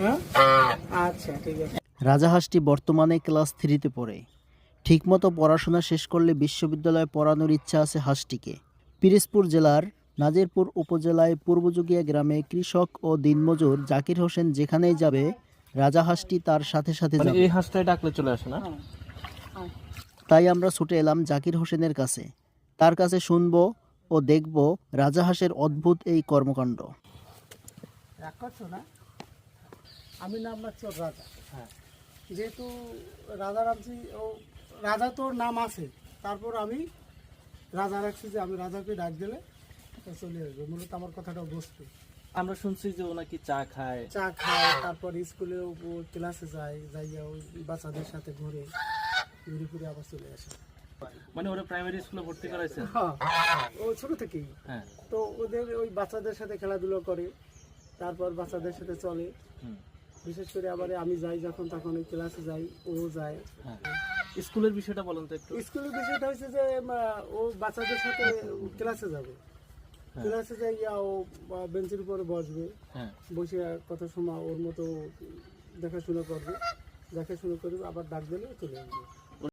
হ্যাঁ, আচ্ছা ঠিক আছে। রাজাহাঁসটি বর্তমানে ক্লাস 3-তে পড়ে। ঠিকমতো পড়াশোনা শেষ করলে বিশ্ববিদ্যালয়ে পড়ানোর ইচ্ছা আছে হাঁসটিকে। পিরোজপুর জেলার নাজিরপুর উপজেলায় পূর্বজুগিয়া গ্রামে কৃষক ও দিনমজুর জাকির হোসেন যেখানেই যাবে রাজাহাঁসটি তার সাথে সাথে মানে যাবে। এই হাঁসটাই ডাকলে চলে আসে না? তাই আমরা ছুটে এলাম জাকির হোসেনের কাছে। তার কাছে শুনবো ও দেখব রাজাহাঁসের অদ্ভুত এই কর্মকাণ্ড। রাগ করছো না? আমি নাম রাখছি ওর রাজা। হ্যাঁ। যেহেতু রাজা রাখছি, ও রাজা তোর নাম আছে, তারপর আমি রাজা রাখছি যে আমি রাজাকে ডাক দিলে ও চলে আসবে। মূলত আমার কথাটা বুঝতে আমরা শুনছি যে ও নাকি চা খায়। চা খায়, তারপর স্কুলেও ক্লাসে যায়, যাইয়া ওই বাচ্চাদের সাথে ঘুরে ঘুরে আবার চলে আসে। মানে ওরা প্রাইমারি স্কুলে ভর্তি করাইছেন? হ্যাঁ, ও ছোট থেকেই হ্যাঁ। তো ওদের ওই বাচ্চাদের সাথে খেলাধুলো করে, তারপর বাচ্চাদের সাথে চলে। হুম। বিশেষ করে আবার আমি যাই যখন, তখন ওই ক্লাসে যাই, ও যায়। হ্যাঁ। স্কুলের বিষয়টা বলেন তো একটু। স্কুলের বিষয়টা হচ্ছে যে ও বাচ্চাদের সাথে ক্লাসে যাবে, হ্যাঁ। ক্লাসে যাইয়া ও বেঞ্চের উপরে বসবে, হ্যাঁ। বসে কথা শোনা ওর মতো দেখাশোনা করবে, আবার ডাক দিলে চলে আসবে।